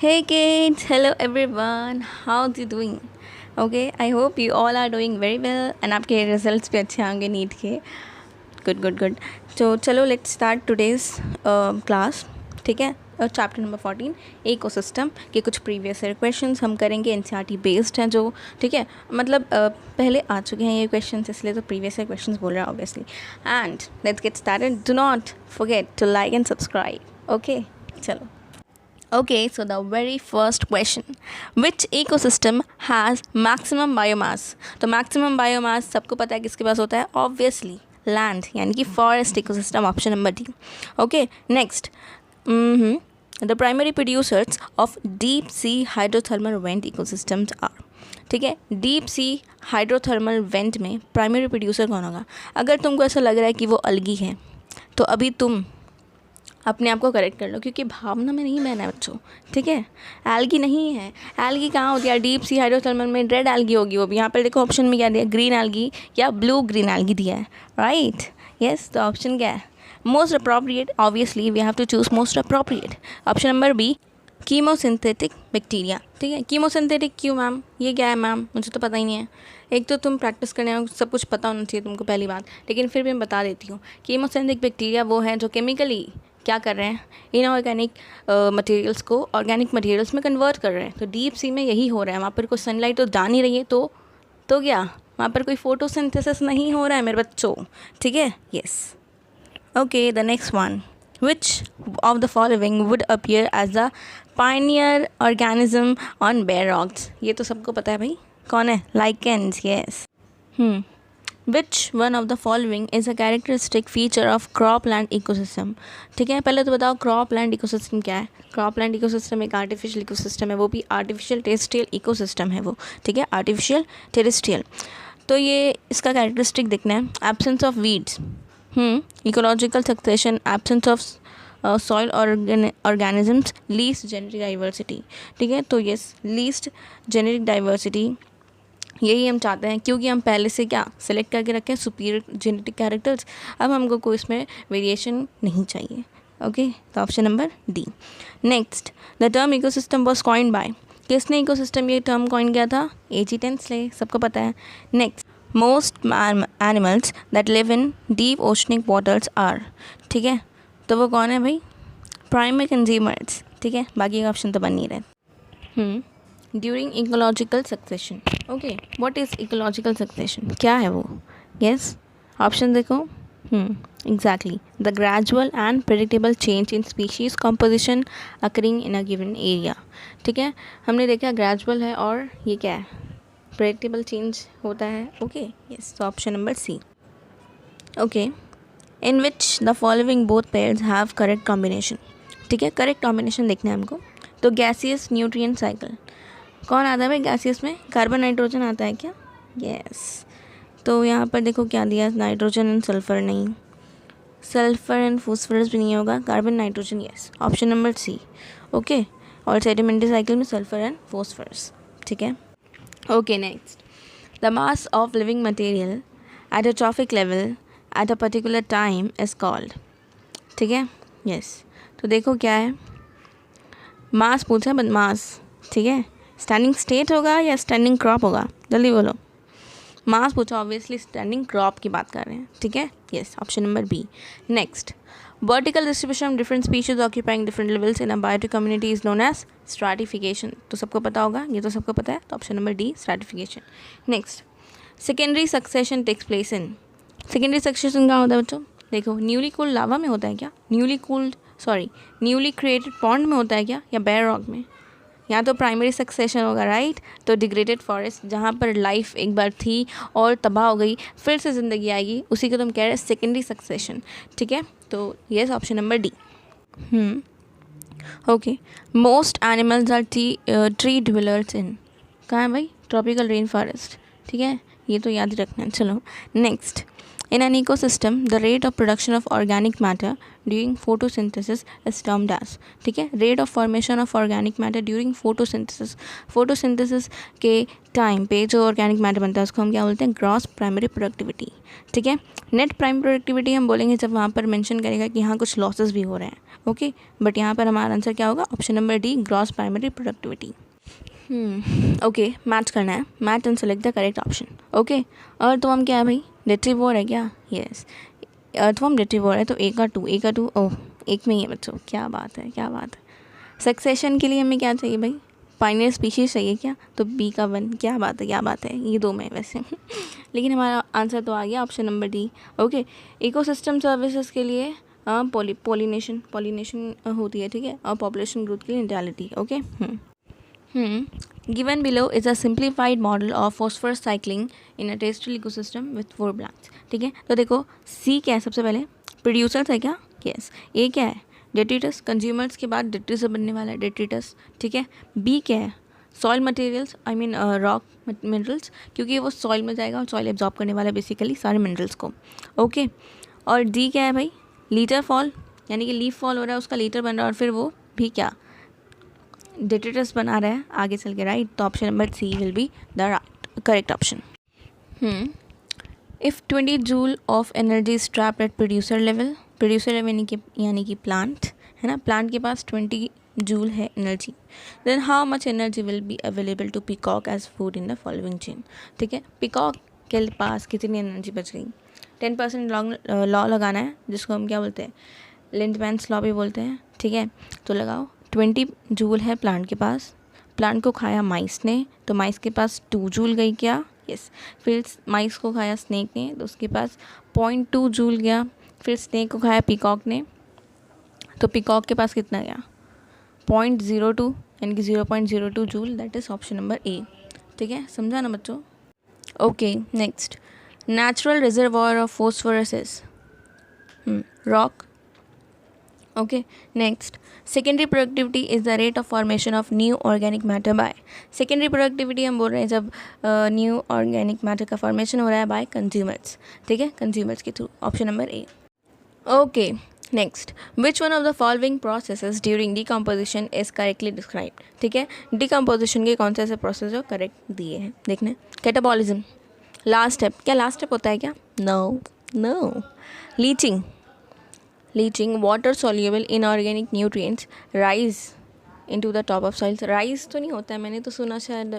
Hey kids, hello everyone. How's you doing? Okay, I hope you all are doing very well and आपके results भी अच्छे आएंगे NEET के. Good. तो चलो let's start today's class. ठीक है. चैप्टर नंबर 14 इकोसिस्टम के कुछ प्रीवियस ईयर क्वेश्चंस हम करेंगे. एनसीईआरटी बेस्ड हैं जो, ठीक है, मतलब पहले आ चुके हैं ये क्वेश्चंस, इसलिए तो प्रीवियस ईयर क्वेश्चंस बोल रहा है obviously. And let's get started. Do not forget to like and subscribe. Okay, चलो. Okay, so the very first question, which ecosystem has maximum biomass? तो maximum biomass सबको पता है किसके पास होता है, obviously land, यानी कि forest ecosystem, option number D. Okay, next, the primary producers of deep sea hydrothermal vent ecosystems are. ठीक है, डीप सी हाइड्रोथर्मल वेंट में प्राइमरी प्रोड्यूसर कौन होगा? अगर तुमको ऐसा लग रहा है कि वो अलगी है तो अभी तुम अपने आप को करेक्ट कर लो, क्योंकि भावना में नहीं बहना है बच्चों. ठीक है, एल्गी नहीं है. एल्गी कहाँ होती है? डीप सी हाइड्रोथर्मल में रेड एल्गी होगी वो भी. यहाँ पर देखो ऑप्शन में क्या दिया, ग्रीन एल्गी या ब्लू ग्रीन एल्गी दिया है. Right, yes. तो ऑप्शन क्या है? Most appropriate. Obviously we have to choose most appropriate. Option number B, chemosynthetic bacteria. ठीक है, कीमोसिंथेटिक क्यों मैम? ये क्या है मैम? मुझे तो पता ही नहीं है. एक तो तुम प्रैक्टिस करने में सब कुछ पता होना चाहिए तुमको, पहली बात. लेकिन फिर भी मैं बता देती हूँ. कीमोसिंथेटिक बैक्टीरिया वो हैं जो केमिकली क्या कर रहे हैं, इनऑर्गेनिक मटेरियल्स को ऑर्गेनिक मटेरियल्स में कन्वर्ट कर रहे हैं. तो डीप सी में यही हो रहा है. वहाँ पर कोई सनलाइट तो जा नहीं रही है, तो क्या वहाँ पर कोई फोटोसिंथेसिस नहीं हो रहा है मेरे बच्चों. ठीक है, yes. Okay, the next one, which of the following would appear as a pioneer organism on bare rocks? ये तो सबको पता है भाई. कौन है? Lichens, yes. Which one of the following is a characteristic feature of cropland ecosystem? ठीक है, पहले तो बताओ cropland ecosystem क्या है. cropland ecosystem एक artificial ecosystem है, वो भी artificial terrestrial ecosystem है वो. ठीक है, artificial terrestrial. तो ये इसका characteristic देखना है. absence of weeds, ecological succession, absence of soil organisms, least genetic diversity. ठीक है, तो yes, least genetic diversity यही हम चाहते हैं, क्योंकि हम पहले से क्या सेलेक्ट करके रखे हैं, सुपीरियर जेनेटिक कैरेक्टर्स. अब हमको कोई इसमें वेरिएशन नहीं चाहिए. ओके, तो option number D. Next, the term ecosystem was coined by. किसने इकोसिस्टम ये टर्म कॉइन किया था? A.G. टेंसले, सबको पता है. Next, most animals that live in deep oceanic waters are. ठीक है, तो वो कौन है भाई? Primary consumers. ठीक है, बाकी का ऑप्शन तो बन नहीं रहे. During ecological succession. Okay, what is ecological succession? क्या है वो? यस, ऑप्शन देखो. Exactly, the gradual and predictable change in species composition occurring in a given area. ठीक है, हमने देखा ग्रेजुअल है और ये क्या है? प्रेडिक्टेबल चेंज होता है. ओके, यस, तो option number C. Okay, in which the following both pairs have correct combination. ठीक है, करेक्ट कॉम्बिनेशन देखना है हमको. तो गैसियस न्यूट्रिएंट साइकिल कौन आता है भाई गैसियस में? कार्बन नाइट्रोजन आता है क्या? यस. तो यहाँ पर देखो क्या दिया, नाइट्रोजन एंड सल्फर नहीं, सल्फर एंड फॉस्फोरस भी नहीं होगा, carbon nitrogen. Yes, option number C. Okay, और सेडिमेंट्री साइकिल में सल्फर एंड फॉस्फोरस. ठीक है. Okay, next, the mass of living material at a trophic level at a particular time is called. ठीक है, yes. तो देखो क्या है, मास पूछा, बट मास. ठीक है, स्टैंडिंग स्टेट होगा या स्टैंडिंग क्रॉप होगा? जल्दी बोलो. मास पूछा, ऑब्वियसली स्टैंडिंग क्रॉप की बात कर रहे हैं. ठीक है, yes, option number B. Next, vertical distribution of different species occupying different levels in a biotic community is known as stratification. तो सबको पता होगा, ये तो सबको पता है, तो option number D, stratification. Next, secondary succession takes place in. Secondary succession कहाँ होता है बच्चों? देखो, न्यूली कूल्ड लावा में होता है क्या? न्यूली क्रिएटेड पॉन्ड में होता है क्या, या बेयर रॉक में? यहाँ तो प्राइमरी सक्सेशन होगा. राइट, तो डिग्रेडेड फॉरेस्ट जहाँ पर लाइफ एक बार थी और तबाह हो गई, फिर से ज़िंदगी आएगी, उसी को तुम कह रहे हैं सेकेंडरी सक्सेशन. ठीक है, तो yes, option number D. Okay, most animals are tree dwellers in. कहाँ है भाई? Tropical rain forest. ठीक है, ये तो याद रखना है. चलो, next, in an ecosystem the rate of production of organic matter during photosynthesis is termed as. ठीक है, rate of formation of organic matter during photosynthesis के टाइम पे जो ऑर्गेनिक मैटर बनता है उसको हम क्या बोलते हैं? Gross primary productivity. ठीक है, नेट प्राइमरी प्रोडक्टिविटी हम बोलेंगे जब वहाँ पर मेंशन करेगा कि हाँ कुछ लॉसेस भी हो रहे हैं. ओके, बट यहाँ पर हमारा आंसर क्या होगा, option number D, gross primary productivity. Okay, match करना है, match and select the correct option. Okay, earthworm क्या है भाई, डेट्रीवोर है क्या, यस, अर्थवर्म डेट्रीवोर है, तो ए का टू, ओह एक में ही है बच्चों, क्या बात है, क्या बात है। सक्सेशन के लिए हमें क्या चाहिए भाई, पाइनियर स्पीशीज चाहिए क्या, तो बी का 1, क्या बात है, क्या बात है, ये 2 में वैसे लेकिन हमारा आंसर तो आ गया option number D. Okay, ecosystem services के लिए पॉलिनेशन होती है, ठीक है, और पॉपुलेशन ग्रोथ के लिए इंटेलिटी। Okay, given below is a simplified model of phosphorus cycling in a terrestrial ecosystem with 4 plants. ठीक है, तो देखो सी क्या है, सबसे पहले प्रोड्यूसर्स है क्या, यस। ए क्या है, डेट्रिटस, कंज्यूमर्स के बाद डेट्रिटस बनने वाला है, डेट्रिटस। ठीक है, बी क्या है, soil materials, I mean rock minerals, क्योंकि वो सॉइल में जाएगा और सॉइल एब्जॉर्ब करने वाला है बेसिकली सारे मिनरल्स को। ओके, और डी क्या है भाई, लीटर फॉल, यानी कि लीफ फॉल हो रहा है, उसका लीटर बन रहा है, और फिर वो भी क्या, डेट्रिटस बना रहा है आगे चल के, राइट। तो option number C will be the correct option. If 20 joule of energy is trapped at producer level यानी कि प्लांट है ना, प्लांट के पास 20 जूल है energy, then how much energy will be available to peacock as food in the following chain. ठीक है, peacock के पास कितनी एनर्जी बच गई, 10% लॉ लगाना है, जिसको हम क्या बोलते हैं, लिंडमैन्स लॉ भी बोलते हैं। ठीक है, तो लगाओ, 20 जूल है प्लांट के पास, प्लांट को खाया माइस ने, तो माइस के पास 2 जूल गई क्या, यस। फिर माइस को खाया स्नेक ने, तो उसके पास 0.2 जूल गया। फिर स्नेक को खाया पीकॉक ने, तो पीकॉक के पास कितना गया, 0.02, यानी कि 0.02 joule, that is option number A. ठीक है, समझा ना बच्चों। Okay, next, natural reservoir of phosphorus is rock. Okay, next, secondary productivity is the rate of formation of new organic matter by, secondary productivity हम बोल रहे हैं जब new organic matter का formation हो रहा है by consumers। ठीक है, consumers के through, option number A. Okay, next, which one of the following processes during decomposition is correctly described। ठीक है, decomposition के कौन से ऐसे process जो correct दिए हैं, देखने, catabolism, लास्ट स्टेप, क्या लास्ट स्टेप होता है क्या, no, leaching water soluble inorganic nutrients rise into the top of soils, rise तो नहीं होता है, मैंने तो सुना शायद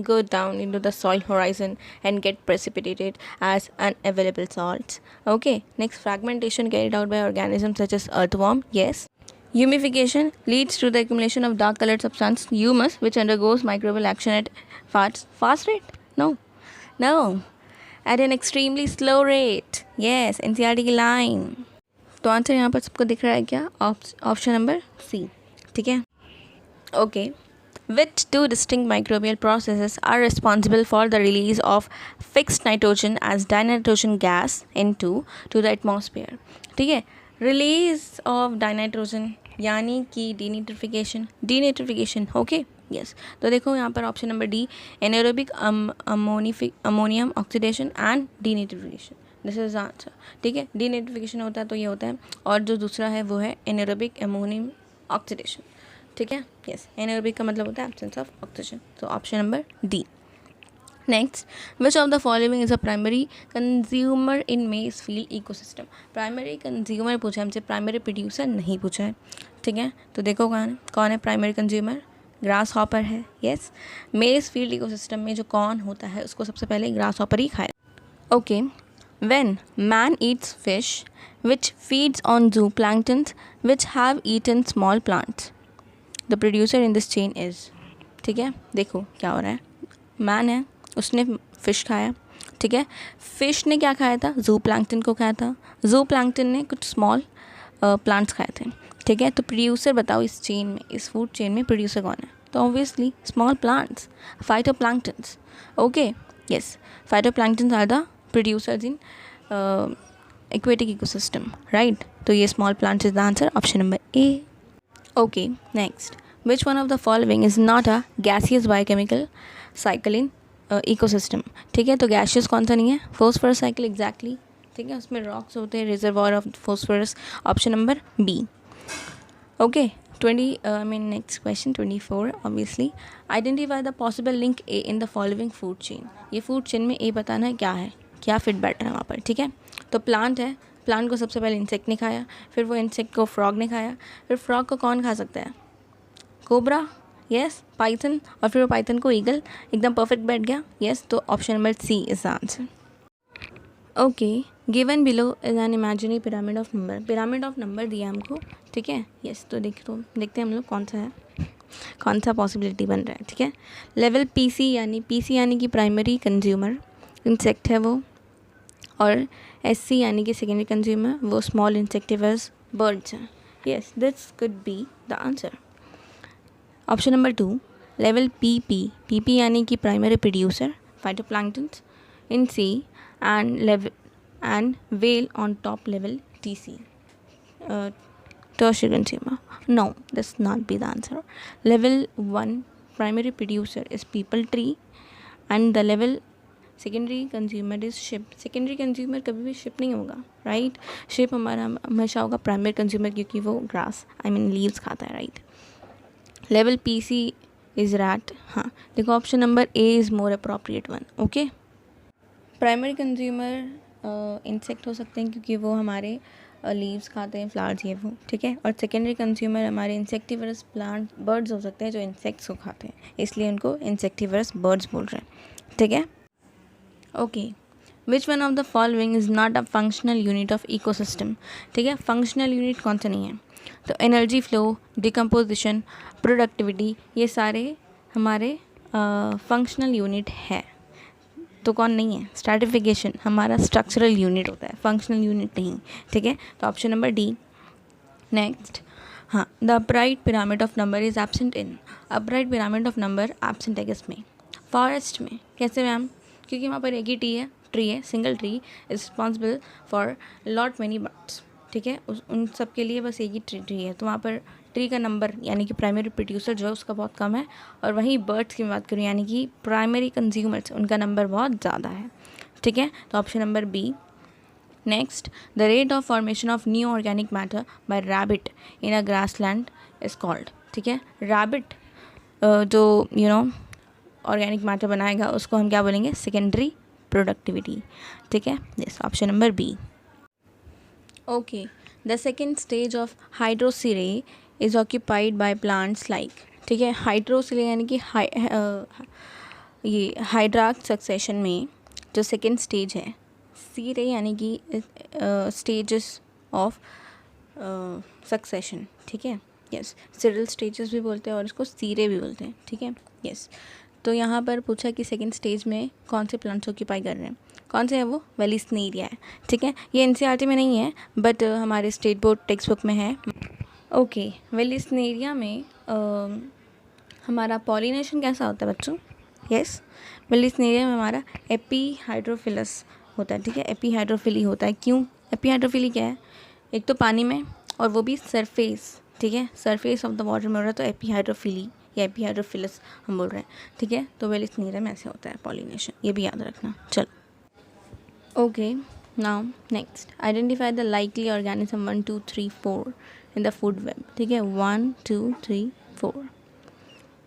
go down into the soil horizon and get precipitated as unavailable salts। Okay, next, fragmentation carried out by organisms such as earthworm, yes। Humification leads to the accumulation of dark colored substance humus which undergoes microbial action at fast rate, no, at an extremely slow rate, yes, NCERT की line। तो answer यहाँ पर सबको दिख रहा है क्या, option number C. ठीक है, okay, which 2 distinct microbial processes are responsible for the release of fixed nitrogen as dinitrogen gas into to the atmosphere। ठीक है, रिलीज ऑफ डाइनाइट्रोजन यानी कि डीनेट्रिफिकेशन। Okay, yes. तो देखो यहाँ पर option number D, anaerobic ammonium oxidation and denitrification, this is answer. ठीक है, डीनेट्रिफिकेशन होता है तो ये होता है, और जो दूसरा है वो है एनारोबिक अमोनियम ऑक्सीडेशन। ठीक है, यस, एनारोबिक का मतलब होता है एब्सेंस ऑफ ऑक्सीजन, तो option number D. Next, which of the following is a primary consumer in मेज फील्ड इकोसिस्टम। प्राइमरी कंज्यूमर पूछा हमसे, प्राइमरी प्रोड्यूसर नहीं पूछा है। ठीक है, तो देखो कौन है प्राइमरी कंज्यूमर, ग्रास हॉपर है, यस। मेज फील्ड इकोसिस्टम में जो कौन होता है उसको सबसे पहले ग्रास हॉपर ही खाएगा। Okay, when man eats fish which feeds on zooplanktons which have eaten small plants, the producer in this chain is। ठीक है, देखो क्या हो रहा है, मैन है, उसने फिश खाया। ठीक है, फिश ने क्या खाया था, जूप्लैंक्टन को खाया था, जूप्लैंक्टन ने कुछ स्मॉल प्लांट्स खाए थे। ठीक है, तो प्रोड्यूसर बताओ इस चेन में, इस फूड चेन में प्रोड्यूसर कौन है, तो obviously small plants, phytoplanktons. Okay, yes, phytoplanktons are the producers in aquatic ecosystem, right। तो ये small plants is the answer, option number A। Okay, next, which one of the following is not a gaseous biochemical cycle in ecosystem। ठीक है, तो gaseous कौन सा नहीं है, phosphorus cycle, exactly। ठीक है, उसमें rocks होते हैं, reservoir of phosphorus, option number B। Okay, next question 24, obviously, identify the possible link A in the following food chain। ये food chain में A बताना है क्या है, क्या फिट बैठ रहा है वहाँ पर। ठीक है, तो प्लांट है, प्लांट को सबसे पहले इंसेक्ट ने खाया, फिर वो इंसेक्ट को फ्रॉग ने खाया, फिर फ्रॉग को कौन खा सकता है? कोबरा, यस, पाइथन, और फिर वो पाइथन को ईगल। एकदम परफेक्ट बैठ गया, यस। तो option number C is the answer. Okay, given below is an imaginary pyramid of number. Pyramid of number दिया हमको, ठीक है, यस। तो देखते हैं हम लोग कौन सा है, कौन सा पॉसिबिलिटी बन रहा है, ठीक है। लेवल पीसी यानी कि प्राइमरी कंज्यूमर इंसेक्ट है वो, और एससी यानी कि सेकेंडरी कंज्यूमर, वो स्मॉल इंसेक्टिवर्स बर्ड्स हैं। Yes, this could be the answer. Option number 2, level PP यानी कि primary producer phytoplanktons in sea, and whale on top level TC, tertiary consumer. No, this not be the answer. Level 1 primary producer is people tree, and the level secondary consumer is ship. Secondary consumer कभी भी ship नहीं होगा, right? Ship हमारा हमेशा होगा primary consumer, क्योंकि वो grass leaves खाता है, right? Level PC is rat. हाँ, देखो option number A is more appropriate one. Okay. Primary consumer insect हो सकते हैं क्योंकि वो हमारे लीव्स खाते हैं, फ्लावर्स, ये वो, ठीक है। और सेकेंडरी कंज्यूमर हमारे इंसेक्टिवरस प्लांट बर्ड्स हो सकते हैं जो इंसेक्ट्स को खाते हैं, इसलिए उनको इंसेक्टिवरस बर्ड्स बोल रहे हैं, ठीक है। Okay, which one of the following is not a functional unit of ecosystem, ठीक है। फंक्शनल यूनिट कौन सा नहीं है? तो एनर्जी फ्लो, डिकम्पोजिशन, प्रोडक्टिविटी, ये सारे हमारे फंक्शनल यूनिट है। तो कौन नहीं है? स्ट्रैटिफिकेशन हमारा स्ट्रक्चरल यूनिट होता है, फंक्शनल यूनिट नहीं, ठीक है। तो ऑप्शन नंबर डी। नेक्स्ट, हाँ, the upright pyramid of number is absent in. Upright pyramid of number absent है किसमें? फॉरेस्ट में। कैसे मैम? क्योंकि वहाँ पर एक ही ट्री है, single tree is responsible for lot many birds, ठीक है। उन सब के लिए बस एक ही ट्री है, तो वहाँ पर ट्री का नंबर यानी कि प्राइमरी प्रोड्यूसर जो है उसका बहुत कम है, और वहीं बर्ड्स की बात करूँ यानी कि प्राइमरी कंज्यूमर्स, उनका नंबर बहुत ज़्यादा है, ठीक है। तो option number B. Next, the rate of formation of new organic matter by rabbit in a grassland is called, ठीक है। रैबिट जो ऑर्गेनिक मैटर बनाएगा उसको हम क्या बोलेंगे? सेकेंडरी प्रोडक्टिविटी, ठीक है। Yes, option number B. Okay, the second stage of hydrosere is occupied by plants like, ठीक है। हाइड्रोसिले यानी कि ये हाइड्राक सक्सेशन में जो सेकेंड स्टेज है, सीरे यानी कि स्टेजेस ऑफ सक्सेशन, ठीक है। यस, सीरियल स्टेजेस भी बोलते हैं और इसको सीरे भी बोलते हैं, ठीक है। यस, तो यहाँ पर पूछा कि सेकेंड स्टेज में कौन से प्लांट्स ऑक्यूपाई कर रहे हैं, कौन से है वो? वेलिस्नेरिया है, ठीक है। ये एनसीईआरटी में नहीं है बट हमारे स्टेट बोर्ड टेक्स्ट बुक में है। ओके, वेलिस्नेरिया में हमारा पॉलिनेशन कैसा होता है बच्चों? यस, वेलिस्नेरिया में हमारा एपीहाइड्रोफिलस होता है, ठीक है। एपीहाइड्रोफिली होता है। क्यों एपीहाइड्रोफिली क्या है? एक तो पानी में, और वो भी सरफेस, ठीक है, सरफेस ऑफ द वाटर में हो रहा है, तो एपीहाइड्रोफिली या एपीहाइड्रोफिलस हम बोल रहे हैं, ठीक है। तो वेलिस्नेरिया में ऐसे होता है पॉलिनेशन, ये भी याद रखना। चलो, okay, now next, identify the likely organism 1 2 3 4 in the food web, ठीक है। 1 2 3 4।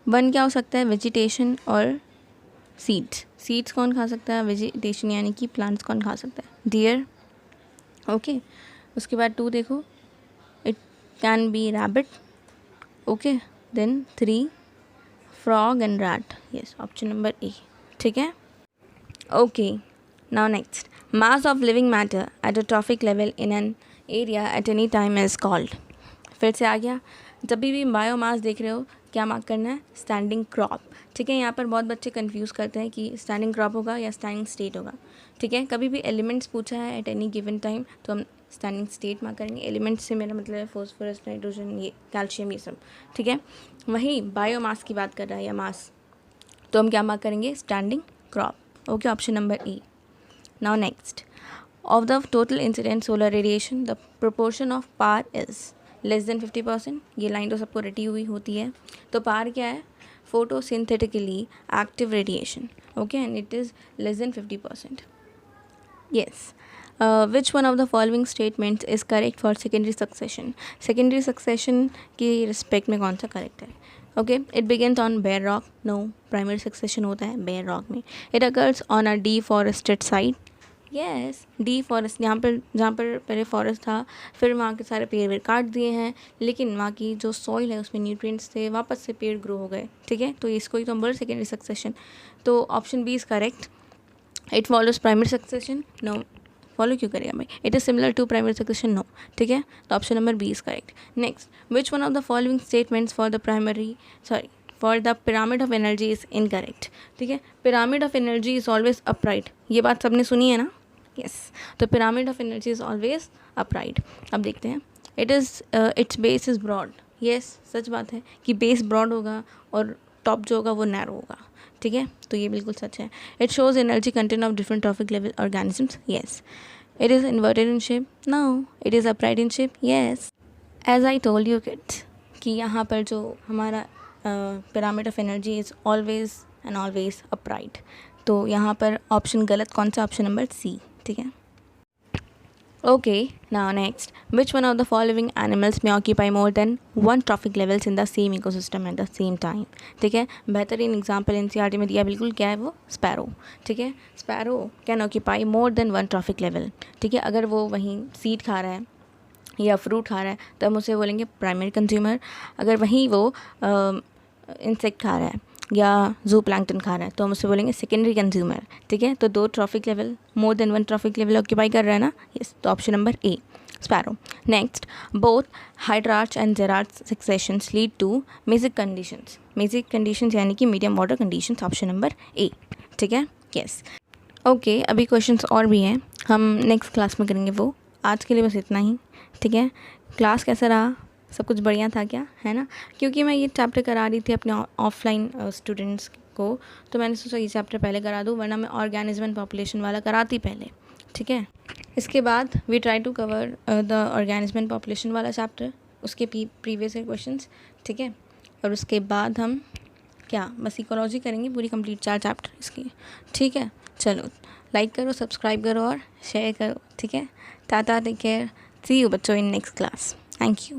1 क्या हो सकता है? वेजिटेशन और सीड्स। सीड्स कौन खा सकता है? वेजिटेशन यानी कि प्लांट्स कौन खा सकता है? Deer, okay. उसके बाद 2 देखो, it can be rabbit, okay. Then 3 frog and rat, yes, option number A, ठीक है। Okay, now next, mass of living matter at a trophic level in an area at any time is called. फिर से आ गया, जब भी biomass देख रहे हो क्या मार्क करना है? स्टैंडिंग क्रॉप, ठीक है। यहाँ पर बहुत बच्चे कंफ्यूज करते हैं कि स्टैंडिंग क्रॉप होगा या स्टैंडिंग स्टेट होगा, ठीक है। कभी भी एलिमेंट्स पूछा है एट एनी गिवन टाइम तो हम स्टैंडिंग स्टेट मार्क करेंगे। एलिमेंट्स से मेरा मतलब है फॉस्फोरस, नाइट्रोजन, ये कैल्शियम, ये सब, ठीक है। वहीं बायोमास की बात कर रहा है या मास, तो हम क्या मार्क करेंगे? Standing crop, okay, option number A. Now next, of the total incident solar radiation the proportion of PAR is less than 50%। ये लाइन तो सबको रटी हुई होती है। तो पार क्या है? Photosynthetically active radiation, okay, and it is less than 50%। Yes, which one of the following statements is correct for secondary succession? Secondary succession की रिस्पेक्ट में कौन सा करेक्ट है? Okay, it begins on bare rock, no, primary succession होता है bare rock में। It occurs on a deforested site, yes, deforest, यहाँ पर जहाँ पर पहले फॉरेस्ट था, फिर वहाँ के सारे पेड़ काट दिए हैं, लेकिन वहाँ की जो सॉइल है उसमें न्यूट्रिएंट्स थे, वापस से पेड़ ग्रो हो गए, ठीक है। तो इसको ही तो हम बोल सेकेंडरी सक्सेशन। तो option B is correct. It follows primary succession, no, follow क्यों करेगा भाई, it is similar to primary succession, no, ठीक है। तो option number B is correct. Next, which one of the following statements for the pyramid of energy is incorrect, ठीक है। Pyramid of energy is always upright, ये बात सबने सुनी है ना, यस। तो pyramid of energy is always upright. अब देखते हैं, its base is broad, yes, सच बात है कि बेस ब्रॉड होगा और टॉप जो होगा वो नैरो होगा, ठीक है। तो ये बिल्कुल सच है। It shows energy content of different trophic level organisms, yes. It is inverted in shape, no. It is upright in shape, yes. As I told you kids कि यहाँ पर जो हमारा pyramid of energy is always and always upright. तो यहाँ पर option गलत कौन सा, ऑप्शन नंबर सी, ठीक है। Okay, now next, which one of the following animals may occupy more than one trophic levels in the same ecosystem at the same time, ठीक है। बेहतरीन एग्जाम्पल NCERT में दिया, बिल्कुल क्या है वो, स्पैरो, ठीक है। Sparrow can occupy more than one trophic level, ठीक है। अगर वो वहीं सीड खा रहा है या फ्रूट खा रहा है तो हम उसे बोलेंगे प्राइमरी कंज्यूमर। अगर वहीं वो इंसेक्ट खा रहा है या जू प्लैंक्टन खा रहा है तो हम उसे बोलेंगे सेकेंडरी कंज्यूमर, ठीक है। तो दो trophic level, more than one trophic level occupy कर रहा है ना, यस। तो option number A, sparrow. Next, both hydrarch and xerarch successions lead to mesic conditions, mesic conditions यानी कि medium water conditions, option number A, ठीक है, yes. Okay, अभी क्वेश्चंस और भी हैं, हम नेक्स्ट क्लास में करेंगे वो। आज के लिए बस इतना ही, ठीक है। क्लास कैसा रहा, सब कुछ बढ़िया था क्या, है ना। क्योंकि मैं ये चैप्टर करा रही थी अपने ऑफलाइन स्टूडेंट्स को, तो मैंने सोचा ये चैप्टर पहले करा दूँ, वरना मैं ऑर्गेनिज्म एंड पॉपुलेशन वाला कराती पहले, ठीक है। इसके बाद we try to cover the organism and population वाला चैप्टर, उसके प्रीवियस ईयर क्वेश्चंस, ठीक है। और उसके बाद हम क्या, बस इकोलॉजी करेंगे पूरी कंप्लीट 4 चैप्टर इसकी, ठीक है। चलो, लाइक करो, सब्सक्राइब करो और शेयर करो, ठीक है। Tata, take care, see you बच्चों in next class, thank you.